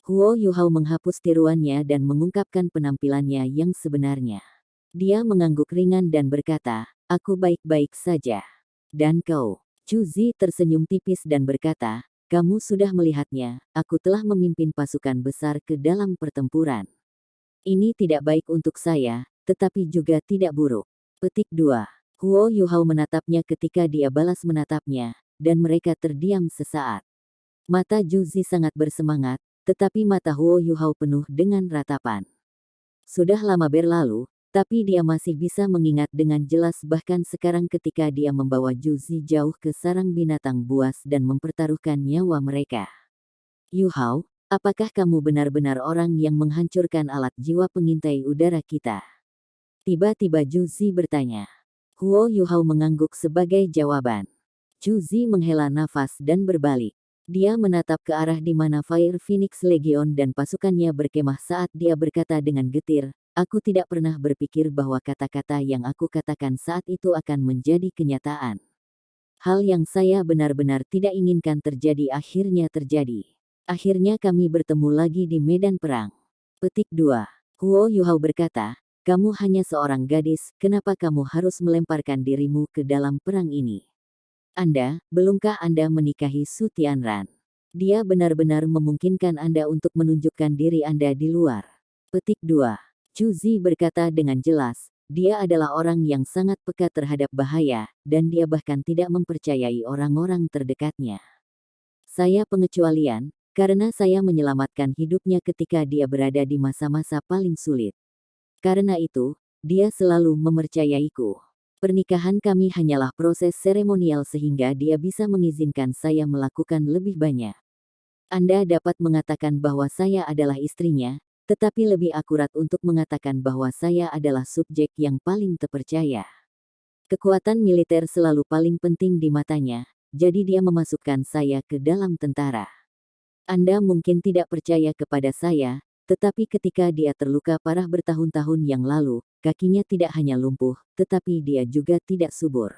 Huo Yuhao menghapus tiruannya dan mengungkapkan penampilannya yang sebenarnya. Dia mengangguk ringan dan berkata, aku baik-baik saja. Dan kau? Chu Zi tersenyum tipis dan berkata, kamu sudah melihatnya, aku telah memimpin pasukan besar ke dalam pertempuran. Ini tidak baik untuk saya, tetapi juga tidak buruk. Petik 2. Huo Yuhao menatapnya ketika dia balas menatapnya, dan mereka terdiam sesaat. Mata Chu Zi sangat bersemangat, tetapi mata Huo Yuhao penuh dengan ratapan. Sudah lama berlalu, tapi dia masih bisa mengingat dengan jelas bahkan sekarang ketika dia membawa Chu Zi jauh ke sarang binatang buas dan mempertaruhkan nyawa mereka. Yuhao, apakah kamu benar-benar orang yang menghancurkan alat jiwa pengintai udara kita? Tiba-tiba Chu Zi bertanya. Huo Yuhao mengangguk sebagai jawaban. Chu Zi menghela nafas dan berbalik. Dia menatap ke arah di mana Fire Phoenix Legion dan pasukannya berkemah saat dia berkata dengan getir, aku tidak pernah berpikir bahwa kata-kata yang aku katakan saat itu akan menjadi kenyataan. Hal yang saya benar-benar tidak inginkan terjadi akhirnya terjadi. Akhirnya kami bertemu lagi di medan perang. Petik 2. Huo Yuhao berkata, kamu hanya seorang gadis, kenapa kamu harus melemparkan dirimu ke dalam perang ini? Belumkah Anda menikahi Su Tianran? Dia benar-benar memungkinkan Anda untuk menunjukkan diri Anda di luar. Petik 2. Chu Zi berkata dengan jelas, dia adalah orang yang sangat peka terhadap bahaya, dan dia bahkan tidak mempercayai orang-orang terdekatnya. Saya pengecualian, karena saya menyelamatkan hidupnya ketika dia berada di masa-masa paling sulit. Karena itu, dia selalu mempercayaiku. Pernikahan kami hanyalah proses seremonial sehingga dia bisa mengizinkan saya melakukan lebih banyak. Anda dapat mengatakan bahwa saya adalah istrinya, tetapi lebih akurat untuk mengatakan bahwa saya adalah subjek yang paling terpercaya. Kekuatan militer selalu paling penting di matanya, jadi dia memasukkan saya ke dalam tentara. Anda mungkin tidak percaya kepada saya, tetapi ketika dia terluka parah bertahun-tahun yang lalu, kakinya tidak hanya lumpuh, tetapi dia juga tidak subur.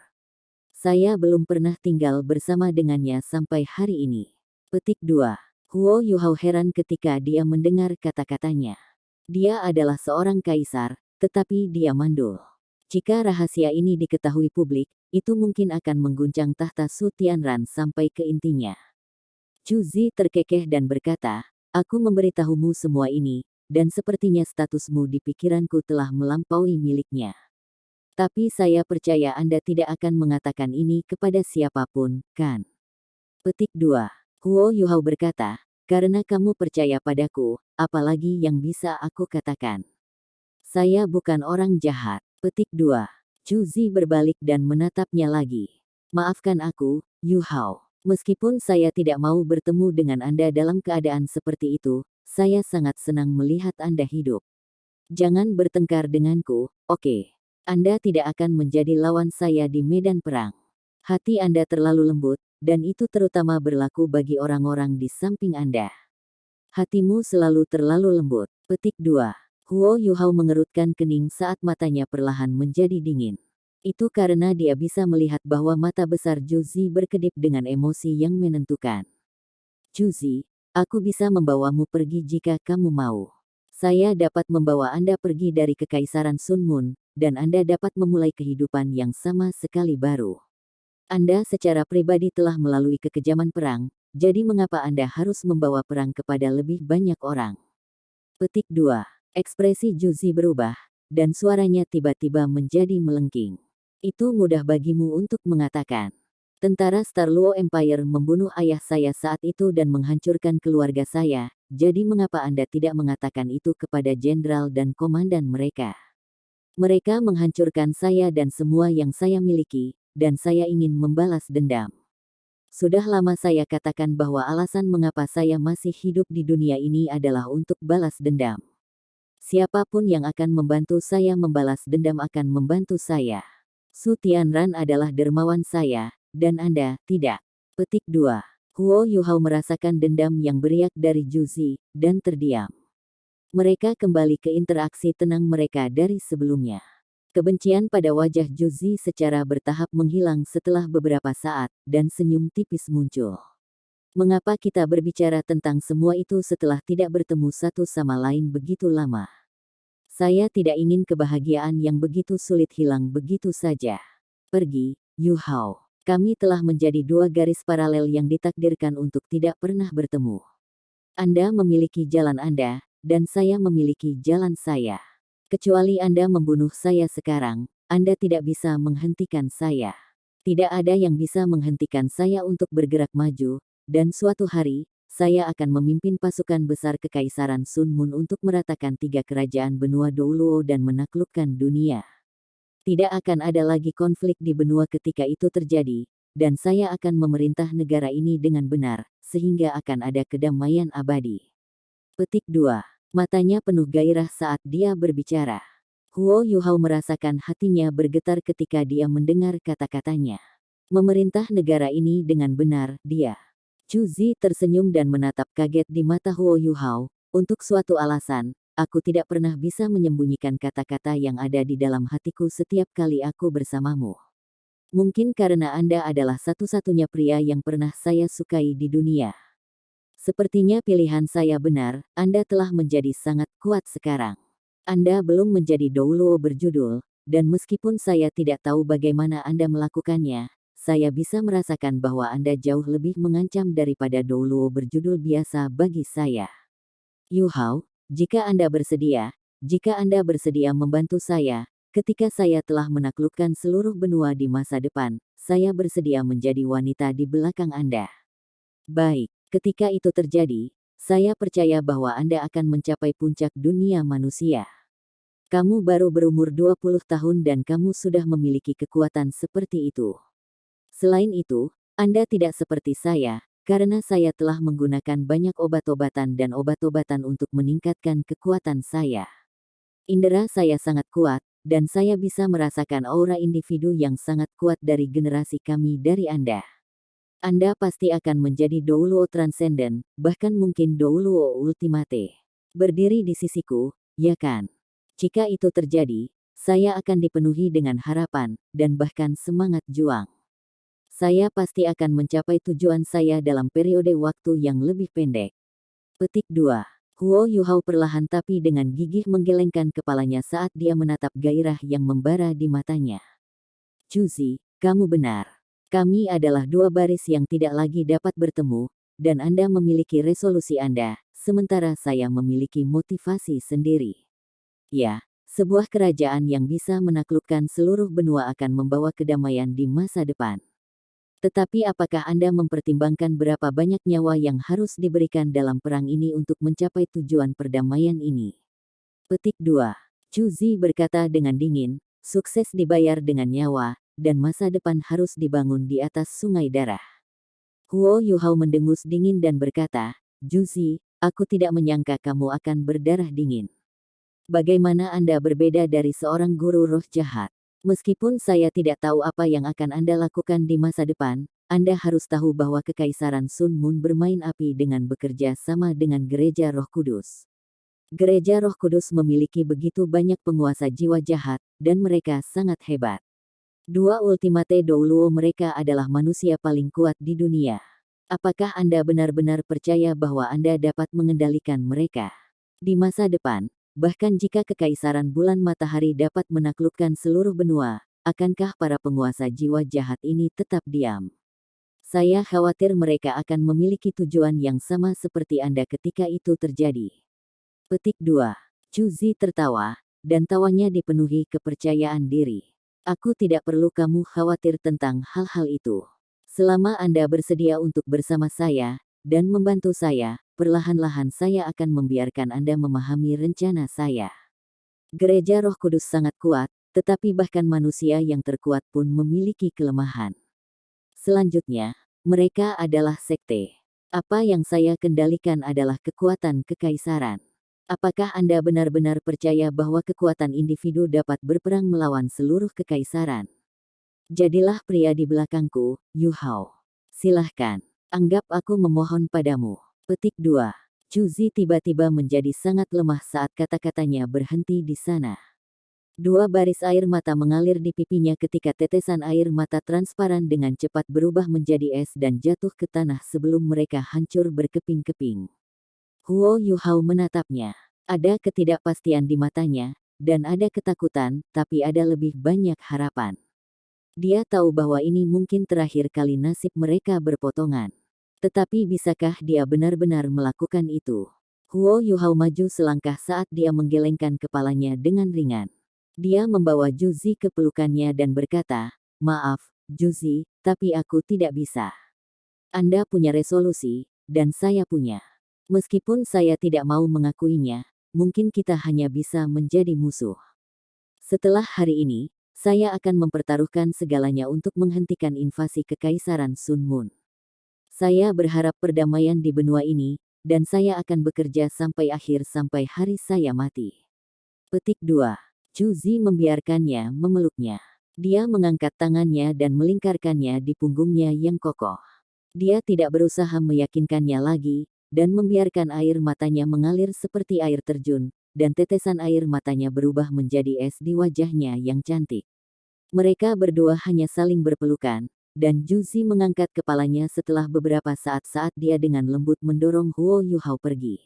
Saya belum pernah tinggal bersama dengannya sampai hari ini. Petik 2. Huo Yuhao heran ketika dia mendengar kata-katanya. Dia adalah seorang kaisar, tetapi dia mandul. Jika rahasia ini diketahui publik, itu mungkin akan mengguncang tahta Su Tianran sampai ke intinya. Chu Zi terkekeh dan berkata, aku memberitahumu semua ini, dan sepertinya statusmu di pikiranku telah melampaui miliknya. Tapi saya percaya Anda tidak akan mengatakan ini kepada siapapun, kan? Petik 2. Huo Yuhao berkata, karena kamu percaya padaku, apalagi yang bisa aku katakan. Saya bukan orang jahat. Petik 2. Chu Zi berbalik dan menatapnya lagi. Maafkan aku, Yuhao. Meskipun saya tidak mau bertemu dengan Anda dalam keadaan seperti itu, saya sangat senang melihat Anda hidup. Jangan bertengkar denganku, oke? Anda tidak akan menjadi lawan saya di medan perang. Hati Anda terlalu lembut, dan itu terutama berlaku bagi orang-orang di samping Anda. Hatimu selalu terlalu lembut. Petik 2. Huo Yuhao mengerutkan kening saat matanya perlahan menjadi dingin. Itu karena dia bisa melihat bahwa mata besar Chu Zi berkedip dengan emosi yang menentukan. Chu Zi, aku bisa membawamu pergi jika kamu mau. Saya dapat membawa Anda pergi dari Kekaisaran Sun Mun, dan Anda dapat memulai kehidupan yang sama sekali baru. Anda secara pribadi telah melalui kekejaman perang, jadi mengapa Anda harus membawa perang kepada lebih banyak orang? Petik 2. Ekspresi Chu Zi berubah, dan suaranya tiba-tiba menjadi melengking. Itu mudah bagimu untuk mengatakan. Tentara Star Luo Empire membunuh ayah saya saat itu dan menghancurkan keluarga saya, jadi mengapa Anda tidak mengatakan itu kepada jenderal dan komandan mereka? Mereka menghancurkan saya dan semua yang saya miliki, dan saya ingin membalas dendam. Sudah lama saya katakan bahwa alasan mengapa saya masih hidup di dunia ini adalah untuk balas dendam. Siapapun yang akan membantu saya membalas dendam akan membantu saya. Su Tianran adalah dermawan saya, dan Anda tidak. Petik 2. Huo Yuhao merasakan dendam yang beriak dari Chu Zi, dan terdiam. Mereka kembali ke interaksi tenang mereka dari sebelumnya. Kebencian pada wajah Chu Zi secara bertahap menghilang setelah beberapa saat, dan senyum tipis muncul. Mengapa kita berbicara tentang semua itu setelah tidak bertemu satu sama lain begitu lama? Saya tidak ingin kebahagiaan yang begitu sulit hilang begitu saja. Pergi, Yu Hao. Kami telah menjadi dua garis paralel yang ditakdirkan untuk tidak pernah bertemu. Anda memiliki jalan Anda, dan saya memiliki jalan saya. Kecuali Anda membunuh saya sekarang, Anda tidak bisa menghentikan saya. Tidak ada yang bisa menghentikan saya untuk bergerak maju, dan suatu hari, saya akan memimpin pasukan besar Kekaisaran Sun Moon untuk meratakan 3 kerajaan benua Douluo dan menaklukkan dunia. Tidak akan ada lagi konflik di benua ketika itu terjadi, dan saya akan memerintah negara ini dengan benar, sehingga akan ada kedamaian abadi. Petik 2. Matanya penuh gairah saat dia berbicara. Huo Yuhao merasakan hatinya bergetar ketika dia mendengar kata-katanya. Memerintah negara ini dengan benar, dia. Chu Zi tersenyum dan menatap kaget di mata Huo Yuhao. Untuk suatu alasan, aku tidak pernah bisa menyembunyikan kata-kata yang ada di dalam hatiku setiap kali aku bersamamu. Mungkin karena Anda adalah satu-satunya pria yang pernah saya sukai di dunia. Sepertinya pilihan saya benar, Anda telah menjadi sangat kuat sekarang. Anda belum menjadi Douluo berjudul, dan meskipun saya tidak tahu bagaimana Anda melakukannya, saya bisa merasakan bahwa Anda jauh lebih mengancam daripada Douluo berjudul biasa bagi saya. Yu Hao, jika Anda bersedia membantu saya, ketika saya telah menaklukkan seluruh benua di masa depan, saya bersedia menjadi wanita di belakang Anda. Baik, ketika itu terjadi, saya percaya bahwa Anda akan mencapai puncak dunia manusia. Kamu baru berumur 20 tahun dan kamu sudah memiliki kekuatan seperti itu. Selain itu, Anda tidak seperti saya, karena saya telah menggunakan banyak obat-obatan dan obat-obatan untuk meningkatkan kekuatan saya. Indera saya sangat kuat, dan saya bisa merasakan aura individu yang sangat kuat dari generasi kami dari Anda. Anda pasti akan menjadi Douluo Transcendent, bahkan mungkin Douluo Ultimate. Berdiri di sisiku, ya kan? Jika itu terjadi, saya akan dipenuhi dengan harapan, dan bahkan semangat juang. Saya pasti akan mencapai tujuan saya dalam periode waktu yang lebih pendek. Petik 2. Huo Yuhao perlahan tapi dengan gigih menggelengkan kepalanya saat dia menatap gairah yang membara di matanya. Chu Zi, kamu benar. Kami adalah dua baris yang tidak lagi dapat bertemu, dan Anda memiliki resolusi Anda, sementara saya memiliki motivasi sendiri. Ya, sebuah kerajaan yang bisa menaklukkan seluruh benua akan membawa kedamaian di masa depan. Tetapi apakah Anda mempertimbangkan berapa banyak nyawa yang harus diberikan dalam perang ini untuk mencapai tujuan perdamaian ini? Petik 2. Chu Zi berkata dengan dingin, sukses dibayar dengan nyawa, dan masa depan harus dibangun di atas sungai darah. Huo Yuhao mendengus dingin dan berkata, Chu Zi, aku tidak menyangka kamu akan berdarah dingin. Bagaimana Anda berbeda dari seorang guru roh jahat? Meskipun saya tidak tahu apa yang akan Anda lakukan di masa depan, Anda harus tahu bahwa Kekaisaran Sun Moon bermain api dengan bekerja sama dengan Gereja Roh Kudus. Gereja Roh Kudus memiliki begitu banyak penguasa jiwa jahat, dan mereka sangat hebat. Dua Ultimate Douluo mereka adalah manusia paling kuat di dunia. Apakah Anda benar-benar percaya bahwa Anda dapat mengendalikan mereka? Di masa depan, bahkan jika Kekaisaran Bulan Matahari dapat menaklukkan seluruh benua, akankah para penguasa jiwa jahat ini tetap diam? Saya khawatir mereka akan memiliki tujuan yang sama seperti Anda ketika itu terjadi. Petik 2. Chu Zi tertawa, dan tawanya dipenuhi kepercayaan diri. Aku tidak perlu kamu khawatir tentang hal-hal itu. Selama Anda bersedia untuk bersama saya, dan membantu saya, perlahan-lahan saya akan membiarkan Anda memahami rencana saya. Gereja Roh Kudus sangat kuat, tetapi bahkan manusia yang terkuat pun memiliki kelemahan. Selanjutnya, mereka adalah sekte. Apa yang saya kendalikan adalah kekuatan kekaisaran. Apakah Anda benar-benar percaya bahwa kekuatan individu dapat berperang melawan seluruh kekaisaran? Jadilah pria di belakangku, Yu Hao. Silahkan, anggap aku memohon padamu. Petik 2. Chu Zi tiba-tiba menjadi sangat lemah saat kata-katanya berhenti di sana. Dua baris air mata mengalir di pipinya ketika tetesan air mata transparan dengan cepat berubah menjadi es dan jatuh ke tanah sebelum mereka hancur berkeping-keping. Huo Yuhao menatapnya. Ada ketidakpastian di matanya, dan ada ketakutan, tapi ada lebih banyak harapan. Dia tahu bahwa ini mungkin terakhir kali nasib mereka berpotongan. Tetapi bisakah dia benar-benar melakukan itu? Huo Yuhao maju selangkah saat dia menggelengkan kepalanya dengan ringan. Dia membawa Juzi ke pelukannya dan berkata, "Maaf, Juzi, tapi aku tidak bisa. Anda punya resolusi, dan saya punya. Meskipun saya tidak mau mengakuinya, mungkin kita hanya bisa menjadi musuh. Setelah hari ini, saya akan mempertaruhkan segalanya untuk menghentikan invasi Kekaisaran Sun Moon. Saya berharap perdamaian di benua ini, dan saya akan bekerja sampai hari saya mati." Petik 2. Juzi membiarkannya memeluknya. Dia mengangkat tangannya dan melingkarkannya di punggungnya yang kokoh. Dia tidak berusaha meyakinkannya lagi, dan membiarkan air matanya mengalir seperti air terjun, dan tetesan air matanya berubah menjadi es di wajahnya yang cantik. Mereka berdua hanya saling berpelukan, dan Juzi mengangkat kepalanya setelah beberapa saat dia dengan lembut mendorong Huo Yuhao pergi.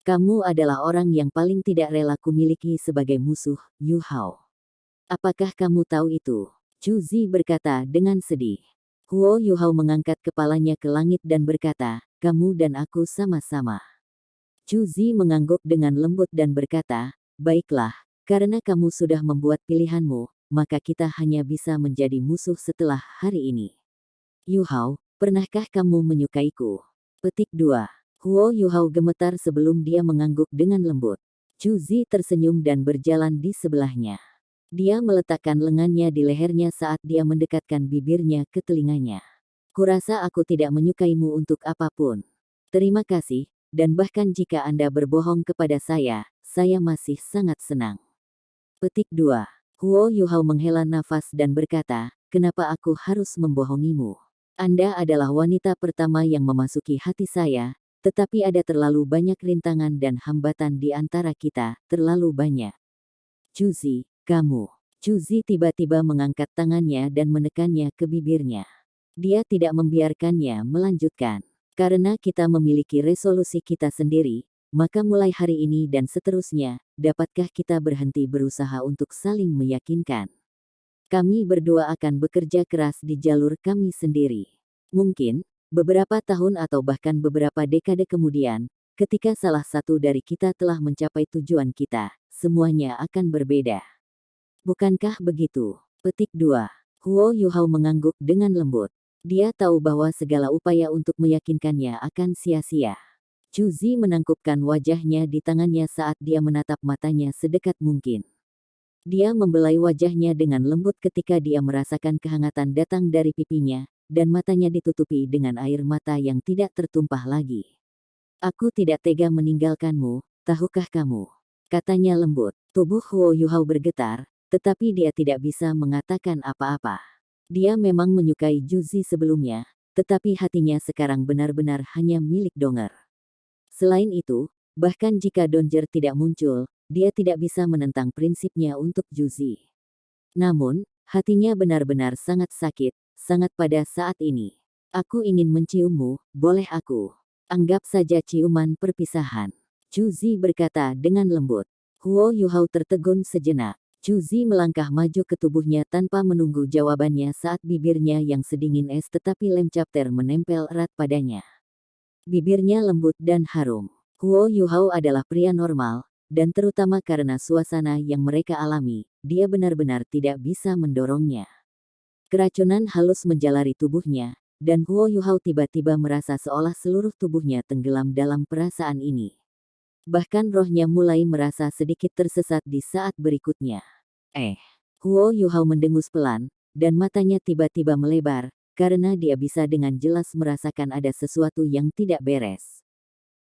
"Kamu adalah orang yang paling tidak rela kumiliki sebagai musuh, Yuhao. Apakah kamu tahu itu?" Juzi berkata dengan sedih. Huo Yuhao mengangkat kepalanya ke langit dan berkata, "Kamu dan aku sama-sama." Juzi mengangguk dengan lembut dan berkata, "Baiklah, karena kamu sudah membuat pilihanmu, maka kita hanya bisa menjadi musuh setelah hari ini. Yuhao, pernahkah kamu menyukaiku?" Petik 2. Huo Yuhao gemetar sebelum dia mengangguk dengan lembut. Juzi tersenyum dan berjalan di sebelahnya. Dia meletakkan lengannya di lehernya saat dia mendekatkan bibirnya ke telinganya. "Kurasa aku tidak menyukaimu untuk apapun. Terima kasih, dan bahkan jika Anda berbohong kepada saya masih sangat senang." Petik 2. Huo Yuhao menghela nafas dan berkata, "Kenapa aku harus membohongimu? Anda adalah wanita pertama yang memasuki hati saya, tetapi ada terlalu banyak rintangan dan hambatan di antara kita, terlalu banyak." "Juzi, kamu." Juzi tiba-tiba mengangkat tangannya dan menekannya ke bibirnya. Dia tidak membiarkannya melanjutkan. "Karena kita memiliki resolusi kita sendiri, maka mulai hari ini dan seterusnya, dapatkah kita berhenti berusaha untuk saling meyakinkan? Kami berdua akan bekerja keras di jalur kami sendiri. Mungkin, beberapa tahun atau bahkan beberapa dekade kemudian, ketika salah satu dari kita telah mencapai tujuan kita, semuanya akan berbeda. Bukankah begitu?" Petik 2. Huo Yuhao mengangguk dengan lembut. Dia tahu bahwa segala upaya untuk meyakinkannya akan sia-sia. Juzi menangkupkan wajahnya di tangannya saat dia menatap matanya sedekat mungkin. Dia membelai wajahnya dengan lembut ketika dia merasakan kehangatan datang dari pipinya, dan matanya ditutupi dengan air mata yang tidak tertumpah lagi. "Aku tidak tega meninggalkanmu, tahukah kamu?" katanya lembut. Tubuh Huo Yuhao bergetar, tetapi dia tidak bisa mengatakan apa-apa. Dia memang menyukai Juzi sebelumnya, tetapi hatinya sekarang benar-benar hanya milik Donger. Selain itu, bahkan jika Donger tidak muncul, dia tidak bisa menentang prinsipnya untuk Juzi. Namun, hatinya benar-benar sangat sakit, sangat pada saat ini. "Aku ingin menciummu, boleh aku?" "Anggap saja ciuman perpisahan," Juzi berkata dengan lembut. Huo Yuhao tertegun sejenak. Juzi melangkah maju ke tubuhnya tanpa menunggu jawabannya saat bibirnya yang sedingin es tetapi lem chapter menempel erat padanya. Bibirnya lembut dan harum. Huo Yuhao adalah pria normal, dan terutama karena suasana yang mereka alami, dia benar-benar tidak bisa mendorongnya. Keracunan halus menjalari tubuhnya, dan Huo Yuhao tiba-tiba merasa seolah seluruh tubuhnya tenggelam dalam perasaan ini. Bahkan rohnya mulai merasa sedikit tersesat di saat berikutnya. Huo Yuhao mendengus pelan, dan matanya tiba-tiba melebar, karena dia bisa dengan jelas merasakan ada sesuatu yang tidak beres.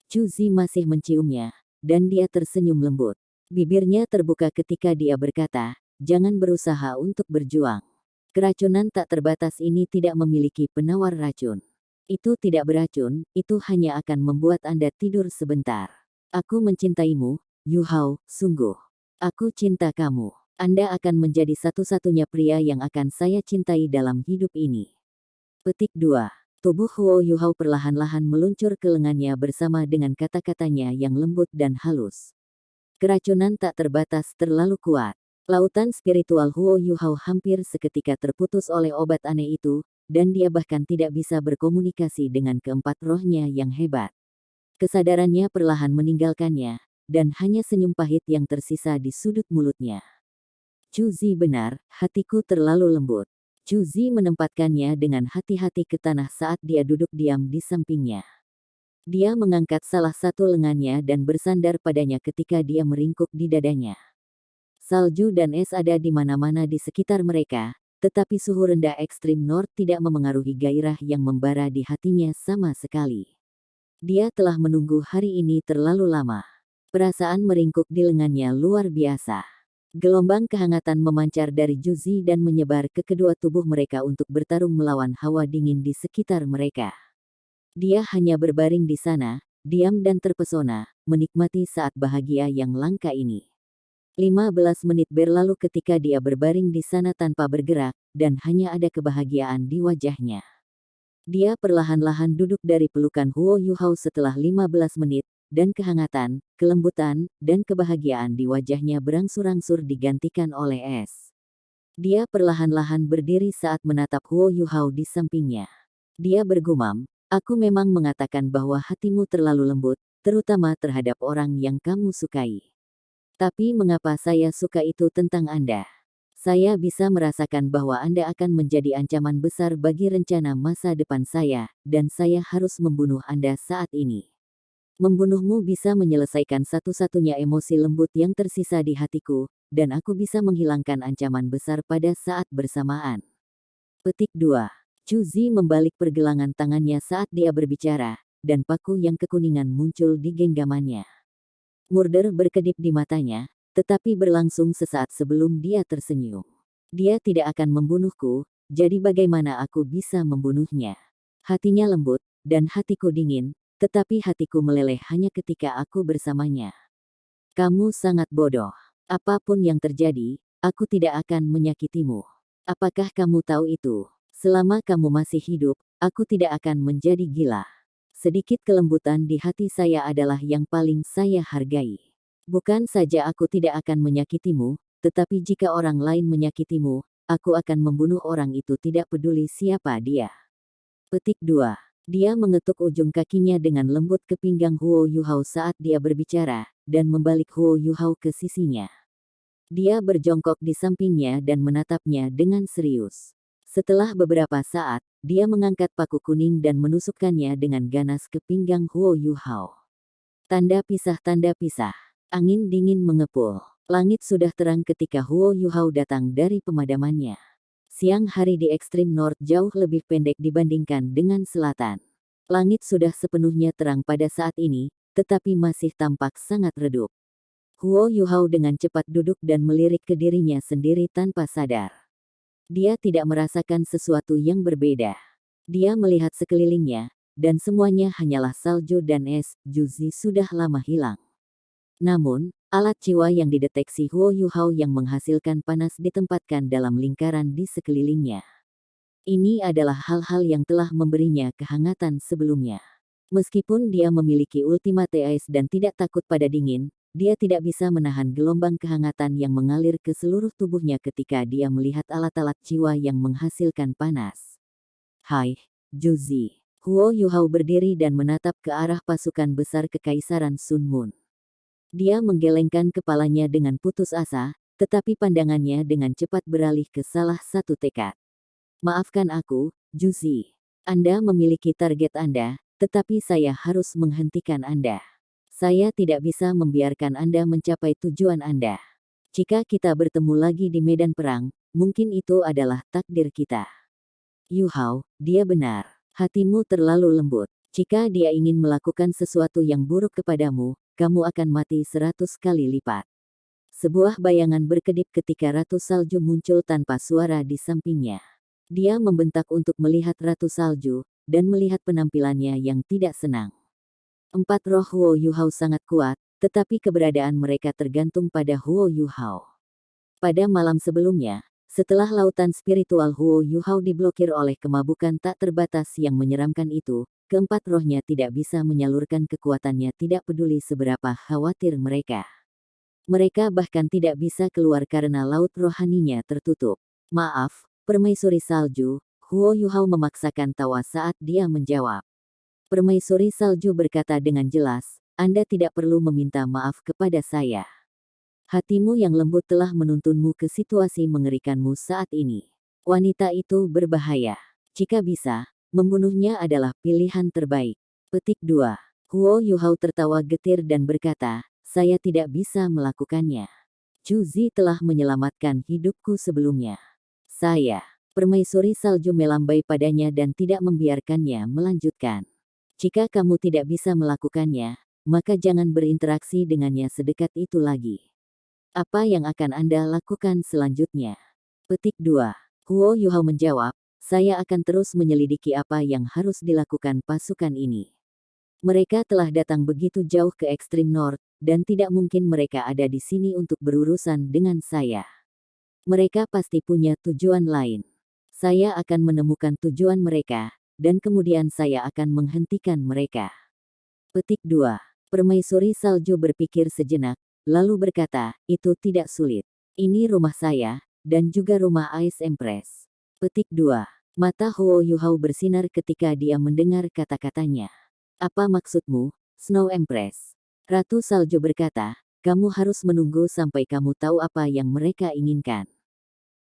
Juzi masih menciumnya, dan dia tersenyum lembut. Bibirnya terbuka ketika dia berkata, "Jangan berusaha untuk berjuang. Keracunan tak terbatas ini tidak memiliki penawar racun. Itu tidak beracun, itu hanya akan membuat Anda tidur sebentar. Aku mencintaimu, Yuhao, sungguh. Aku cinta kamu." Anda akan menjadi satu-satunya pria yang akan saya cintai dalam hidup ini. Petik 2. Tubuh Huo Yuhao perlahan-lahan meluncur ke lengannya bersama dengan kata-katanya yang lembut dan halus. Keracunan tak terbatas terlalu kuat. Lautan spiritual Huo Yuhao hampir seketika terputus oleh obat aneh itu, dan dia bahkan tidak bisa berkomunikasi dengan keempat rohnya yang hebat. Kesadarannya perlahan meninggalkannya, dan hanya senyum pahit yang tersisa di sudut mulutnya. Cuzi benar, hatiku terlalu lembut. Cuzi menempatkannya dengan hati-hati ke tanah saat dia duduk diam di sampingnya. Dia mengangkat salah satu lengannya dan bersandar padanya ketika dia meringkuk di dadanya. Salju dan es ada di mana-mana di sekitar mereka, tetapi suhu rendah ekstrim North tidak memengaruhi gairah yang membara di hatinya sama sekali. Dia telah menunggu hari ini terlalu lama. Perasaan meringkuk di lengannya luar biasa. Gelombang kehangatan memancar dari Juzi dan menyebar ke kedua tubuh mereka untuk bertarung melawan hawa dingin di sekitar mereka. Dia hanya berbaring di sana, diam dan terpesona, menikmati saat bahagia yang langka ini. 15 menit berlalu ketika dia berbaring di sana tanpa bergerak, dan hanya ada kebahagiaan di wajahnya. Dia perlahan-lahan duduk dari pelukan Huo Yuhao setelah 15 menit, dan kehangatan, kelembutan, dan kebahagiaan di wajahnya berangsur-angsur digantikan oleh es. Dia perlahan-lahan berdiri saat menatap Huo Yuhao di sampingnya. Dia bergumam, "Aku memang mengatakan bahwa hatimu terlalu lembut, terutama terhadap orang yang kamu sukai. Tapi mengapa saya suka itu tentang Anda? Saya bisa merasakan bahwa Anda akan menjadi ancaman besar bagi rencana masa depan saya, dan saya harus membunuh Anda saat ini. Membunuhmu bisa menyelesaikan satu-satunya emosi lembut yang tersisa di hatiku, dan aku bisa menghilangkan ancaman besar pada saat bersamaan." Petik 2. Cuzi membalik pergelangan tangannya saat dia berbicara, dan paku yang kekuningan muncul di genggamannya. Murder berkedip di matanya, tetapi berlangsung sesaat sebelum dia tersenyum. Dia tidak akan membunuhku, jadi bagaimana aku bisa membunuhnya? Hatinya lembut, dan hatiku dingin, tetapi hatiku meleleh hanya ketika aku bersamanya. Kamu sangat bodoh. Apapun yang terjadi, aku tidak akan menyakitimu. Apakah kamu tahu itu? Selama kamu masih hidup, aku tidak akan menjadi gila. Sedikit kelembutan di hati saya adalah yang paling saya hargai. Bukan saja aku tidak akan menyakitimu, tetapi jika orang lain menyakitimu, aku akan membunuh orang itu tidak peduli siapa dia. Petik 2. Dia mengetuk ujung kakinya dengan lembut ke pinggang Huo Yuhao saat dia berbicara, dan membalik Huo Yuhao ke sisinya. Dia berjongkok di sampingnya dan menatapnya dengan serius. Setelah beberapa saat, dia mengangkat paku kuning dan menusukkannya dengan ganas ke pinggang Huo Yuhao. Tanda pisah, tanda pisah. Angin dingin mengepul. Langit sudah terang ketika Huo Yuhao datang dari pemadamannya. Siang hari di ekstrim North jauh lebih pendek dibandingkan dengan selatan. Langit sudah sepenuhnya terang pada saat ini, tetapi masih tampak sangat redup. Huo Yuhao dengan cepat duduk dan melirik ke dirinya sendiri tanpa sadar. Dia tidak merasakan sesuatu yang berbeda. Dia melihat sekelilingnya, dan semuanya hanyalah salju dan es. Juzi sudah lama hilang. Namun, alat jiwa yang dideteksi Huo Yuhao yang menghasilkan panas ditempatkan dalam lingkaran di sekelilingnya. Ini adalah hal-hal yang telah memberinya kehangatan sebelumnya. Meskipun dia memiliki ultimate ice dan tidak takut pada dingin, dia tidak bisa menahan gelombang kehangatan yang mengalir ke seluruh tubuhnya ketika dia melihat alat-alat jiwa yang menghasilkan panas. "Hai, Juzi." Huo Yuhao berdiri dan menatap ke arah pasukan besar Kekaisaran Sun Moon. Dia menggelengkan kepalanya dengan putus asa, tetapi pandangannya dengan cepat beralih ke salah satu tekad. "Maafkan aku, Juzi. Anda memiliki target Anda, tetapi saya harus menghentikan Anda. Saya tidak bisa membiarkan Anda mencapai tujuan Anda. Jika kita bertemu lagi di medan perang, mungkin itu adalah takdir kita." "Yuhao, dia benar. Hatimu terlalu lembut. Jika dia ingin melakukan sesuatu yang buruk kepadamu, kamu akan mati 100 kali lipat." Sebuah bayangan berkedip ketika Ratu Salju muncul tanpa suara di sampingnya. Dia membentak untuk melihat Ratu Salju, dan melihat penampilannya yang tidak senang. Empat roh Huo Yuhao sangat kuat, tetapi keberadaan mereka tergantung pada Huo Yuhao. Pada malam sebelumnya, setelah lautan spiritual Huo Yuhao diblokir oleh kemabukan tak terbatas yang menyeramkan itu, keempat rohnya tidak bisa menyalurkan kekuatannya tidak peduli seberapa khawatir mereka. Mereka bahkan tidak bisa keluar karena laut rohaninya tertutup. Maaf, permaisuri salju, Huo Yuhao memaksakan tawa saat dia menjawab. Permaisuri salju berkata dengan jelas, Anda tidak perlu meminta maaf kepada saya. Hatimu yang lembut telah menuntunmu ke situasi mengerikanmu saat ini. Wanita itu berbahaya. Jika bisa, membunuhnya adalah pilihan terbaik. Petik 2. Huo Yuhao tertawa getir dan berkata, saya tidak bisa melakukannya. Zhu Zi telah menyelamatkan hidupku sebelumnya. Saya, permaisuri salju melambai padanya dan tidak membiarkannya melanjutkan. Jika kamu tidak bisa melakukannya, maka jangan berinteraksi dengannya sedekat itu lagi. Apa yang akan Anda lakukan selanjutnya? Petik 2. Huo Yuhao menjawab, saya akan terus menyelidiki apa yang harus dilakukan pasukan ini. Mereka telah datang begitu jauh ke ekstrim North, dan tidak mungkin mereka ada di sini untuk berurusan dengan saya. Mereka pasti punya tujuan lain. Saya akan menemukan tujuan mereka, dan kemudian saya akan menghentikan mereka. Petik 2. Permaisuri salju berpikir sejenak, lalu berkata, itu tidak sulit. Ini rumah saya, dan juga rumah Ice Empress. Petik 2. Mata Huo Yuhao bersinar ketika dia mendengar kata-katanya. Apa maksudmu, Snow Empress? Ratu Salju berkata, kamu harus menunggu sampai kamu tahu apa yang mereka inginkan.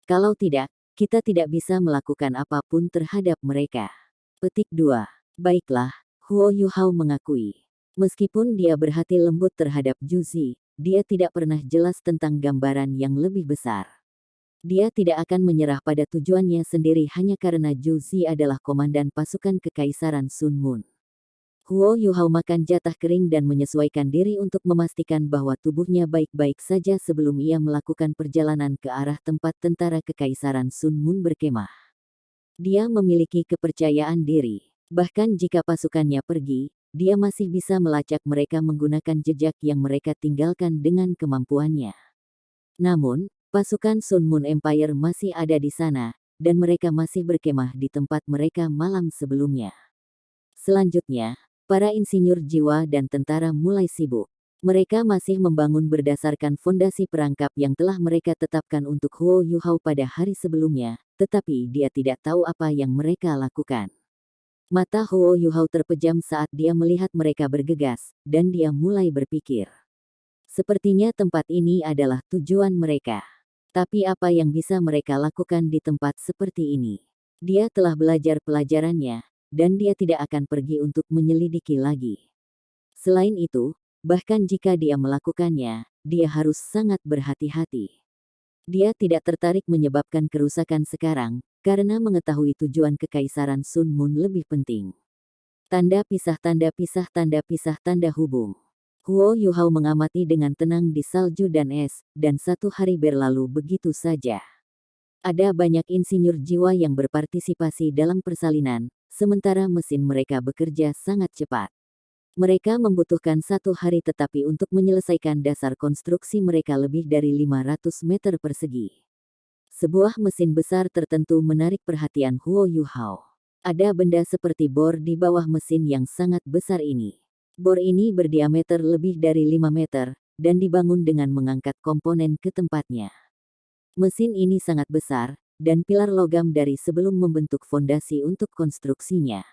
Kalau tidak, kita tidak bisa melakukan apapun terhadap mereka. Petik 2. Baiklah, Huo Yuhao mengakui. Meskipun dia berhati lembut terhadap Zhu Zi, dia tidak pernah jelas tentang gambaran yang lebih besar. Dia tidak akan menyerah pada tujuannya sendiri hanya karena Zhu Zi adalah komandan pasukan Kekaisaran Sun Moon. Huo Yuhao makan jatah kering dan menyesuaikan diri untuk memastikan bahwa tubuhnya baik-baik saja sebelum ia melakukan perjalanan ke arah tempat tentara Kekaisaran Sun Moon berkemah. Dia memiliki kepercayaan diri. Bahkan jika pasukannya pergi, dia masih bisa melacak mereka menggunakan jejak yang mereka tinggalkan dengan kemampuannya. Namun, pasukan Sun Moon Empire masih ada di sana, dan mereka masih berkemah di tempat mereka malam sebelumnya. Selanjutnya, para insinyur jiwa dan tentara mulai sibuk. Mereka masih membangun berdasarkan fondasi perangkap yang telah mereka tetapkan untuk Huo Yuhao pada hari sebelumnya, tetapi dia tidak tahu apa yang mereka lakukan. Mata Huo Yuhao terpejam saat dia melihat mereka bergegas, dan dia mulai berpikir. Sepertinya tempat ini adalah tujuan mereka. Tapi apa yang bisa mereka lakukan di tempat seperti ini? Dia telah belajar pelajarannya, dan dia tidak akan pergi untuk menyelidiki lagi. Selain itu, bahkan jika dia melakukannya, dia harus sangat berhati-hati. Dia tidak tertarik menyebabkan kerusakan sekarang, karena mengetahui tujuan Kekaisaran Sun Moon lebih penting. Tanda pisah tanda pisah tanda pisah tanda hubung. Huo Yuhao mengamati dengan tenang di salju dan es, dan satu hari berlalu begitu saja. Ada banyak insinyur jiwa yang berpartisipasi dalam persalinan, sementara mesin mereka bekerja sangat cepat. Mereka membutuhkan satu hari tetapi untuk menyelesaikan dasar konstruksi mereka lebih dari 500 meter persegi. Sebuah mesin besar tertentu menarik perhatian Huo Yuhao. Ada benda seperti bor di bawah mesin yang sangat besar ini. Bor ini berdiameter lebih dari 5 meter, dan dibangun dengan mengangkat komponen ke tempatnya. Mesin ini sangat besar, dan pilar logam dari sebelum membentuk fondasi untuk konstruksinya.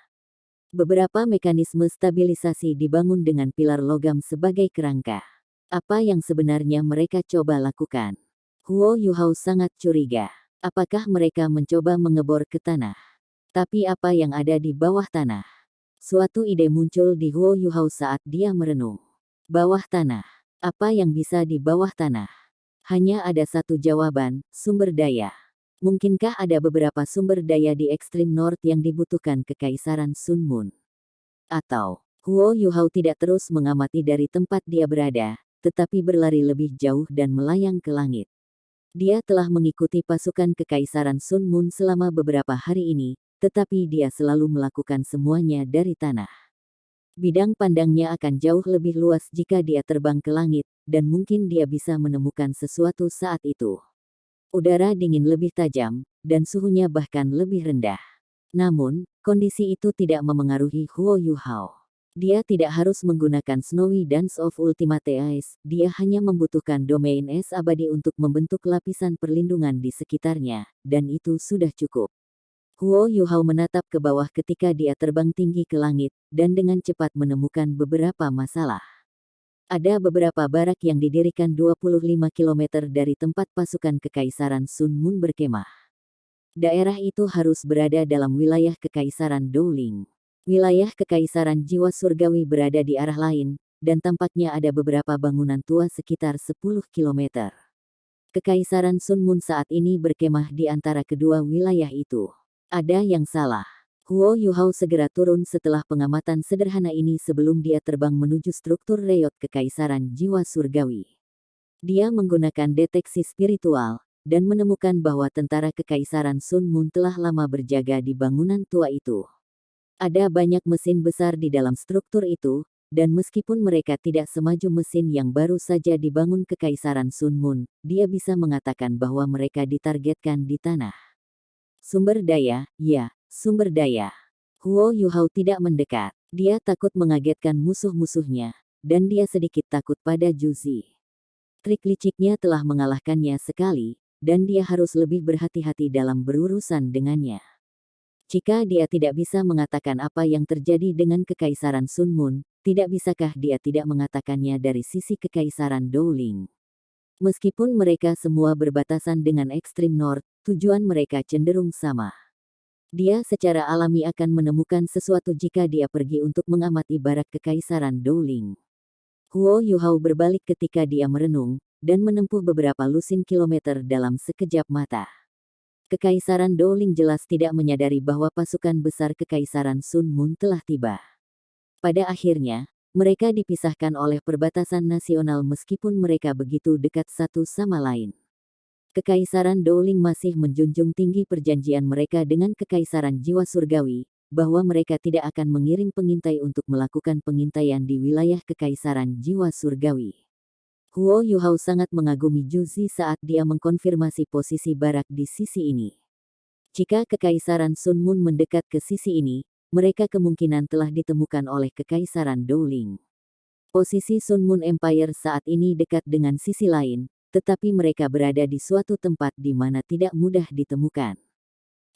Beberapa mekanisme stabilisasi dibangun dengan pilar logam sebagai kerangka. Apa yang sebenarnya mereka coba lakukan? Huo Yuhao sangat curiga. Apakah mereka mencoba mengebor ke tanah? Tapi apa yang ada di bawah tanah? Suatu ide muncul di Huo Yuhao saat dia merenung. Bawah tanah. Apa yang bisa di bawah tanah? Hanya ada satu jawaban, sumber daya. Mungkinkah ada beberapa sumber daya di ekstrim North yang dibutuhkan Kekaisaran Sun Moon? Atau, Huo Yuhao tidak terus mengamati dari tempat dia berada, tetapi berlari lebih jauh dan melayang ke langit. Dia telah mengikuti pasukan Kekaisaran Sun Moon selama beberapa hari ini, tetapi dia selalu melakukan semuanya dari tanah. Bidang pandangnya akan jauh lebih luas jika dia terbang ke langit, dan mungkin dia bisa menemukan sesuatu saat itu. Udara dingin lebih tajam, dan suhunya bahkan lebih rendah. Namun, kondisi itu tidak memengaruhi Huo Yuhao. Dia tidak harus menggunakan Snowy Dance of Ultimate Ice, dia hanya membutuhkan domain es abadi untuk membentuk lapisan perlindungan di sekitarnya, dan itu sudah cukup. Huo Yuhao menatap ke bawah ketika dia terbang tinggi ke langit, dan dengan cepat menemukan beberapa masalah. Ada beberapa barak yang didirikan 25 km dari tempat pasukan Kekaisaran Sun Moon berkemah. Daerah itu harus berada dalam wilayah Kekaisaran Dowling. Wilayah Kekaisaran Jiwa Surgawi berada di arah lain, dan tampaknya ada beberapa bangunan tua sekitar 10 km. Kekaisaran Sun Moon saat ini berkemah di antara kedua wilayah itu. Ada yang salah. Huo Yuhao segera turun setelah pengamatan sederhana ini sebelum dia terbang menuju struktur reot Kekaisaran Jiwa Surgawi. Dia menggunakan deteksi spiritual, dan menemukan bahwa tentara Kekaisaran Sun Moon telah lama berjaga di bangunan tua itu. Ada banyak mesin besar di dalam struktur itu, dan meskipun mereka tidak semaju mesin yang baru saja dibangun Kekaisaran Sun Moon, dia bisa mengatakan bahwa mereka ditargetkan di tanah. Sumber daya, ya. Sumber daya. Huo Yuhao tidak mendekat. Dia takut mengagetkan musuh-musuhnya, dan dia sedikit takut pada Juzi. Trik liciknya telah mengalahkannya sekali, dan dia harus lebih berhati-hati dalam berurusan dengannya. Jika dia tidak bisa mengatakan apa yang terjadi dengan Kekaisaran Sun Moon, tidak bisakah dia tidak mengatakannya dari sisi Kekaisaran Dowling? Meskipun mereka semua berbatasan dengan ekstrim North, tujuan mereka cenderung sama. Dia secara alami akan menemukan sesuatu jika dia pergi untuk mengamati barak Kekaisaran Dowling. Huo Yuhao berbalik ketika dia merenung, dan menempuh beberapa lusin kilometer dalam sekejap mata. Kekaisaran Dowling jelas tidak menyadari bahwa pasukan besar Kekaisaran Sun Moon telah tiba. Pada akhirnya, mereka dipisahkan oleh perbatasan nasional meskipun mereka begitu dekat satu sama lain. Kekaisaran Dowling masih menjunjung tinggi perjanjian mereka dengan Kekaisaran Jiwa Surgawi, bahwa mereka tidak akan mengirim pengintai untuk melakukan pengintaian di wilayah Kekaisaran Jiwa Surgawi. Huo Yuhao sangat mengagumi Juzi saat dia mengkonfirmasi posisi barak di sisi ini. Jika Kekaisaran Sun Moon mendekat ke sisi ini, mereka kemungkinan telah ditemukan oleh Kekaisaran Dowling. Posisi Sun Moon Empire saat ini dekat dengan sisi lain, tetapi mereka berada di suatu tempat di mana tidak mudah ditemukan.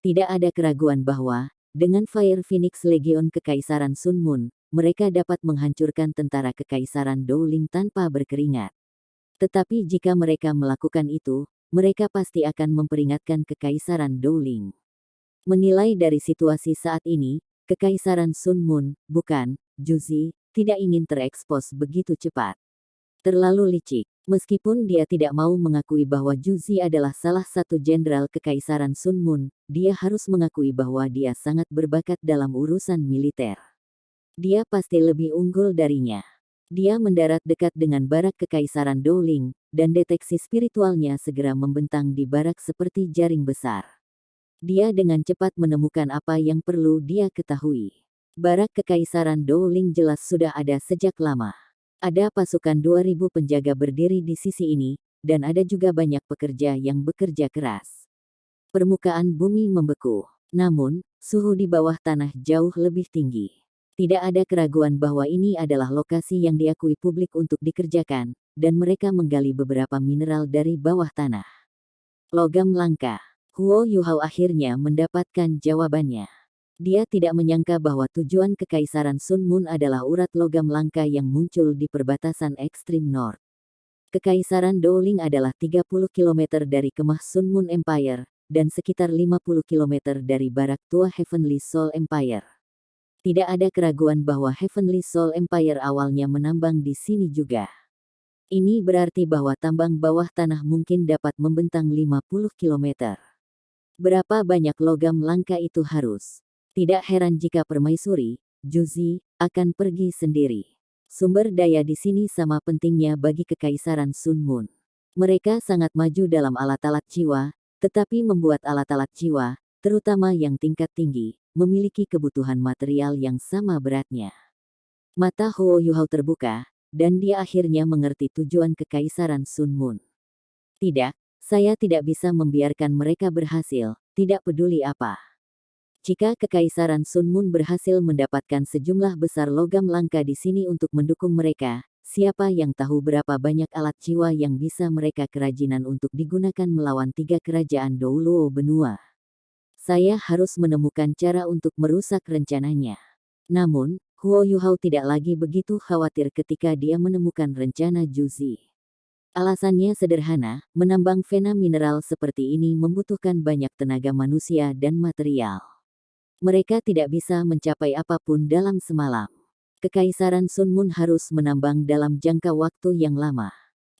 Tidak ada keraguan bahwa, dengan Fire Phoenix Legion Kekaisaran Sun Moon, mereka dapat menghancurkan tentara Kekaisaran Dowling tanpa berkeringat. Tetapi jika mereka melakukan itu, mereka pasti akan memperingatkan Kekaisaran Dowling. Menilai dari situasi saat ini, Kekaisaran Sun Moon, bukan, Juzi, tidak ingin terekspos begitu cepat. Terlalu licik. Meskipun dia tidak mau mengakui bahwa Juzi adalah salah satu jenderal Kekaisaran Sun Moon, dia harus mengakui bahwa dia sangat berbakat dalam urusan militer. Dia pasti lebih unggul darinya. Dia mendarat dekat dengan barak Kekaisaran Dowling, dan deteksi spiritualnya segera membentang di barak seperti jaring besar. Dia dengan cepat menemukan apa yang perlu dia ketahui. Barak Kekaisaran Dowling jelas sudah ada sejak lama. Ada pasukan 2000 penjaga berdiri di sisi ini, dan ada juga banyak pekerja yang bekerja keras. Permukaan bumi membeku, namun, suhu di bawah tanah jauh lebih tinggi. Tidak ada keraguan bahwa ini adalah lokasi yang diakui publik untuk dikerjakan, dan mereka menggali beberapa mineral dari bawah tanah. Logam langka. Huo Yuhao akhirnya mendapatkan jawabannya. Dia tidak menyangka bahwa tujuan Kekaisaran Sun Moon adalah urat logam langka yang muncul di perbatasan ekstrim North. Kekaisaran Dowling adalah 30 km dari kemah Sun Moon Empire, dan sekitar 50 km dari barak tua Heavenly Soul Empire. Tidak ada keraguan bahwa Heavenly Soul Empire awalnya menambang di sini juga. Ini berarti bahwa tambang bawah tanah mungkin dapat membentang 50 km. Berapa banyak logam langka itu harus? Tidak heran jika permaisuri, Juzi, akan pergi sendiri. Sumber daya di sini sama pentingnya bagi Kekaisaran Sun Moon. Mereka sangat maju dalam alat-alat jiwa, tetapi membuat alat-alat jiwa, terutama yang tingkat tinggi, memiliki kebutuhan material yang sama beratnya. Mata Huo Yuhao terbuka, dan dia akhirnya mengerti tujuan Kekaisaran Sun Moon. Tidak, Saya tidak bisa membiarkan mereka berhasil, tidak peduli apa. Jika Kekaisaran Sunmun berhasil mendapatkan sejumlah besar logam langka di sini untuk mendukung mereka, siapa yang tahu berapa banyak alat jiwa yang bisa mereka kerajinan untuk digunakan melawan 3 kerajaan Douluo benua. Saya harus menemukan cara untuk merusak rencananya. Namun, Huo Yuhao tidak lagi begitu khawatir ketika dia menemukan rencana Juzi. Alasannya sederhana, menambang vena mineral seperti ini membutuhkan banyak tenaga manusia dan material. Mereka tidak bisa mencapai apapun dalam semalam. Kekaisaran Sunmun harus menambang dalam jangka waktu yang lama.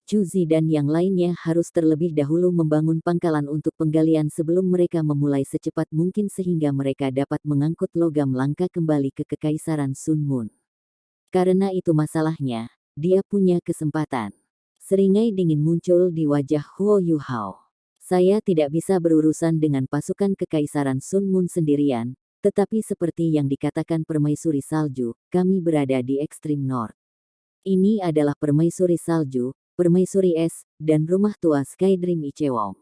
Juzi dan yang lainnya harus terlebih dahulu membangun pangkalan untuk penggalian sebelum mereka memulai secepat mungkin sehingga mereka dapat mengangkut logam langka kembali ke Kekaisaran Sunmun. Karena itu masalahnya, dia punya kesempatan. Seringai dingin muncul di wajah Huo Yuhao. Saya tidak bisa berurusan dengan pasukan Kekaisaran Sunmun sendirian, tetapi seperti yang dikatakan permaisuri salju, kami berada di ekstrim north. Ini adalah permaisuri salju, permaisuri es, dan rumah tua Skydream Ichewong.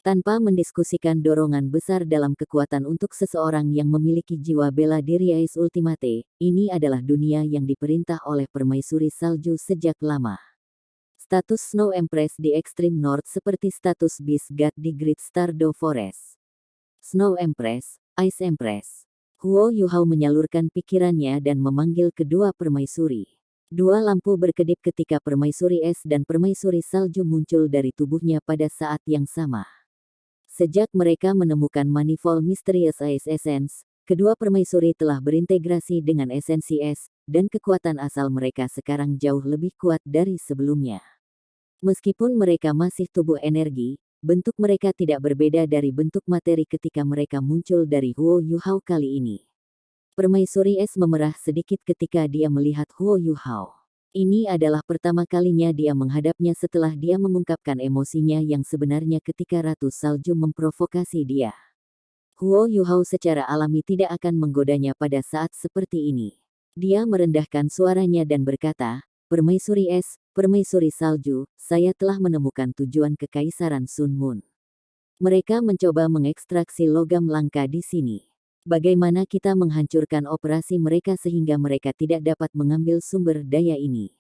Tanpa mendiskusikan dorongan besar dalam kekuatan untuk seseorang yang memiliki jiwa bela diri Ais Ultimate, ini adalah dunia yang diperintah oleh permaisuri salju sejak lama. Status Snow Empress di ekstrim north seperti status Beast God di Great Stardew Forest. Snow Empress, Ice Empress. Huo Yuhao menyalurkan pikirannya dan memanggil kedua permaisuri. Dua lampu berkedip ketika permaisuri es dan permaisuri salju muncul dari tubuhnya pada saat yang sama. Sejak mereka menemukan Manifold Mysterious Ice Essence, kedua permaisuri telah berintegrasi dengan esensi es, dan kekuatan asal mereka sekarang jauh lebih kuat dari sebelumnya. Meskipun mereka masih tubuh energi, bentuk mereka tidak berbeda dari bentuk materi ketika mereka muncul dari Huo Yuhao kali ini. Permaisuri es memerah sedikit ketika dia melihat Huo Yuhao. Ini adalah pertama kalinya dia menghadapnya setelah dia mengungkapkan emosinya yang sebenarnya ketika Ratu Salju memprovokasi dia. Huo Yuhao secara alami tidak akan menggodanya pada saat seperti ini. Dia merendahkan suaranya dan berkata, "Permaisuri es, permaisuri salju, saya telah menemukan tujuan Kekaisaran Sunmun. Mereka mencoba mengekstraksi logam langka di sini. Bagaimana kita menghancurkan operasi mereka sehingga mereka tidak dapat mengambil sumber daya ini?"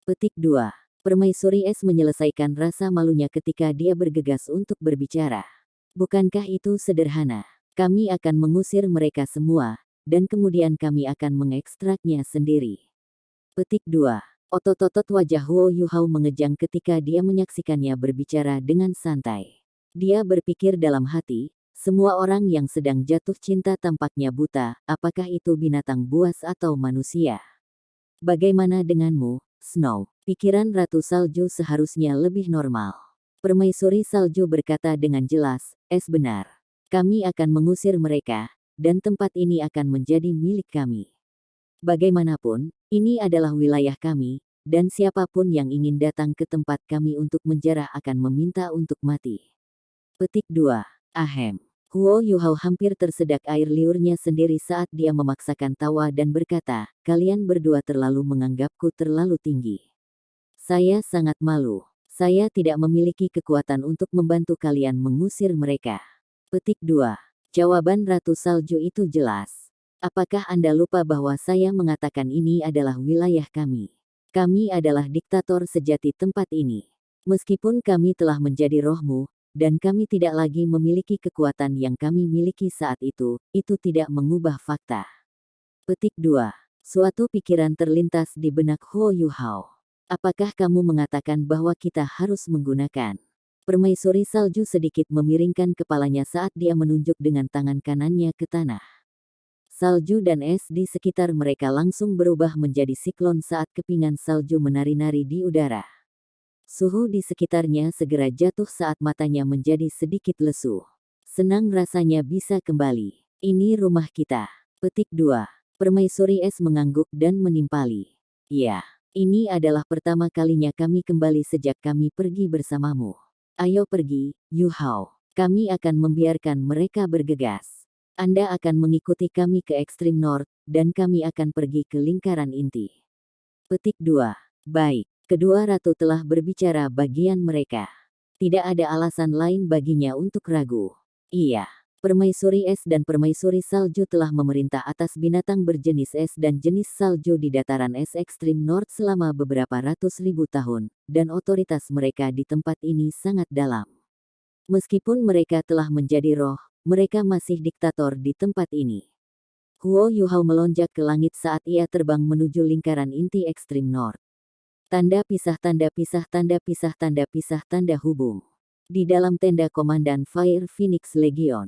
Petik 2. Permaisuri es menyelesaikan rasa malunya ketika dia bergegas untuk berbicara. "Bukankah itu sederhana? Kami akan mengusir mereka semua, dan kemudian kami akan mengekstraknya sendiri." Petik 2. Otot-otot wajah Huo Yuhao mengejang ketika dia menyaksikannya berbicara dengan santai. Dia berpikir dalam hati, semua orang yang sedang jatuh cinta tampaknya buta, apakah itu binatang buas atau manusia? Bagaimana denganmu, Snow? Pikiran Ratu Salju seharusnya lebih normal. Permaisuri Salju berkata dengan jelas, "Es benar. Kami akan mengusir mereka, dan tempat ini akan menjadi milik kami. Bagaimanapun, ini adalah wilayah kami, dan siapapun yang ingin datang ke tempat kami untuk menjarah akan meminta untuk mati." Petik 2. Ahem. Huo Yuhao hampir tersedak air liurnya sendiri saat dia memaksakan tawa dan berkata, "Kalian berdua terlalu menganggapku terlalu tinggi. Saya sangat malu. Saya tidak memiliki kekuatan untuk membantu kalian mengusir mereka." Petik 2. Jawaban Ratu Salju itu jelas. "Apakah Anda lupa bahwa saya mengatakan ini adalah wilayah kami? Kami adalah diktator sejati tempat ini. Meskipun kami telah menjadi rohmu, dan kami tidak lagi memiliki kekuatan yang kami miliki saat itu tidak mengubah fakta." Petik 2. Suatu pikiran terlintas di benak Huo Yuhao. "Apakah kamu mengatakan bahwa kita harus menggunakan?" Permaisuri Salju sedikit memiringkan kepalanya saat dia menunjuk dengan tangan kanannya ke tanah. Salju dan es di sekitar mereka langsung berubah menjadi siklon saat kepingan salju menari-nari di udara. Suhu di sekitarnya segera jatuh saat matanya menjadi sedikit lesu. "Senang rasanya bisa kembali. Ini rumah kita." Petik 2. Permaisuri es mengangguk dan menimpali. "Ya, ini adalah pertama kalinya kami kembali sejak kami pergi bersamamu. Ayo pergi, Yuhao. Kami akan membiarkan mereka bergegas. Anda akan mengikuti kami ke ekstrim north, dan kami akan pergi ke lingkaran inti." Petik 2. Baik. Kedua ratu telah berbicara bagian mereka. Tidak ada alasan lain baginya untuk ragu. Iya. Permaisuri es dan permaisuri salju telah memerintah atas binatang berjenis es dan jenis salju di dataran es ekstrim North selama beberapa ratus ribu tahun, dan otoritas mereka di tempat ini sangat dalam. Meskipun mereka telah menjadi roh, mereka masih diktator di tempat ini. Huo Yuhao melonjak ke langit saat ia terbang menuju lingkaran inti ekstrim North. Tanda pisah tanda pisah tanda pisah tanda pisah tanda hubung. Di dalam tenda Komandan Fire Phoenix Legion,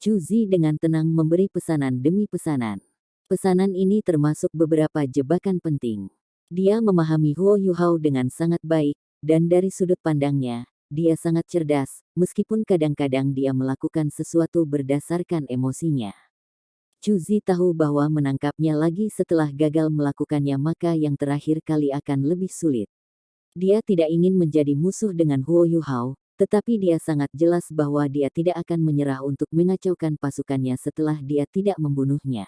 Chu Zi dengan tenang memberi pesanan demi pesanan. Pesanan ini termasuk beberapa jebakan penting. Dia memahami Huo Yuhao dengan sangat baik, dan dari sudut pandangnya, dia sangat cerdas, meskipun kadang-kadang dia melakukan sesuatu berdasarkan emosinya. Chu Zi tahu bahwa menangkapnya lagi setelah gagal melakukannya maka yang terakhir kali akan lebih sulit. Dia tidak ingin menjadi musuh dengan Huo Yuhao, tetapi dia sangat jelas bahwa dia tidak akan menyerah untuk mengacaukan pasukannya setelah dia tidak membunuhnya.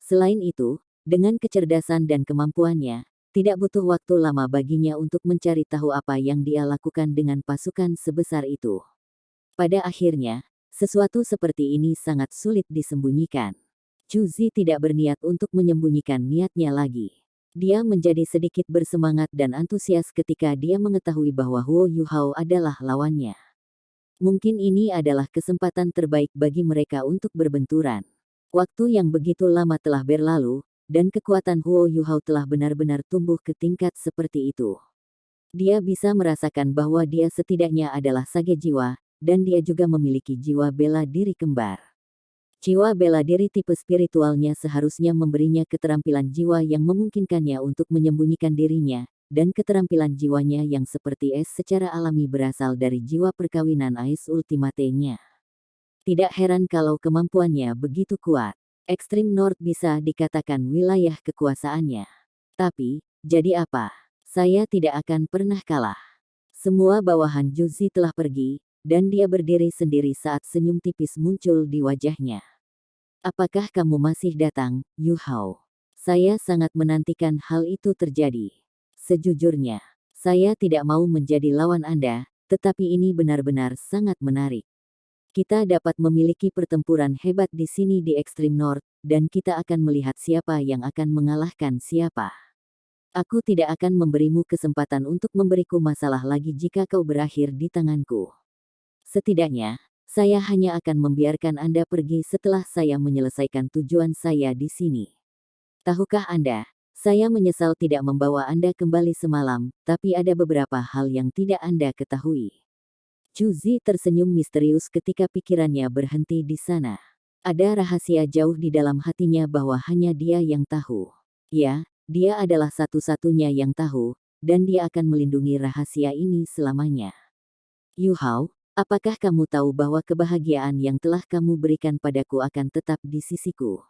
Selain itu, dengan kecerdasan dan kemampuannya, tidak butuh waktu lama baginya untuk mencari tahu apa yang dia lakukan dengan pasukan sebesar itu. Pada akhirnya, sesuatu seperti ini sangat sulit disembunyikan. Chu Zi tidak berniat untuk menyembunyikan niatnya lagi. Dia menjadi sedikit bersemangat dan antusias ketika dia mengetahui bahwa Huo Yuhao adalah lawannya. Mungkin ini adalah kesempatan terbaik bagi mereka untuk berbenturan. Waktu yang begitu lama telah berlalu, dan kekuatan Huo Yuhao telah benar-benar tumbuh ke tingkat seperti itu. Dia bisa merasakan bahwa dia setidaknya adalah sage jiwa, dan dia juga memiliki jiwa bela diri kembar. Jiwa bela diri tipe spiritualnya seharusnya memberinya keterampilan jiwa yang memungkinkannya untuk menyembunyikan dirinya, dan keterampilan jiwanya yang seperti es secara alami berasal dari jiwa perkawinan Ais Ultimate-nya. Tidak heran kalau kemampuannya begitu kuat. Ekstrim North bisa dikatakan wilayah kekuasaannya. Tapi, jadi apa? Saya tidak akan pernah kalah. Semua bawahan Chu Zi telah pergi, dan dia berdiri sendiri saat senyum tipis muncul di wajahnya. Apakah kamu masih datang, Yuhao? Saya sangat menantikan hal itu terjadi. Sejujurnya, saya tidak mau menjadi lawan Anda, tetapi ini benar-benar sangat menarik. Kita dapat memiliki pertempuran hebat di sini di Extreme North, dan kita akan melihat siapa yang akan mengalahkan siapa. Aku tidak akan memberimu kesempatan untuk memberiku masalah lagi jika kau berakhir di tanganku. Setidaknya, saya hanya akan membiarkan Anda pergi setelah saya menyelesaikan tujuan saya di sini. Tahukah Anda, saya menyesal tidak membawa Anda kembali semalam, tapi ada beberapa hal yang tidak Anda ketahui. Chu Zi tersenyum misterius ketika pikirannya berhenti di sana. Ada rahasia jauh di dalam hatinya bahwa hanya dia yang tahu. Ya, dia adalah satu-satunya yang tahu, dan dia akan melindungi rahasia ini selamanya. Yuhao, apakah kamu tahu bahwa kebahagiaan yang telah kamu berikan padaku akan tetap di sisiku?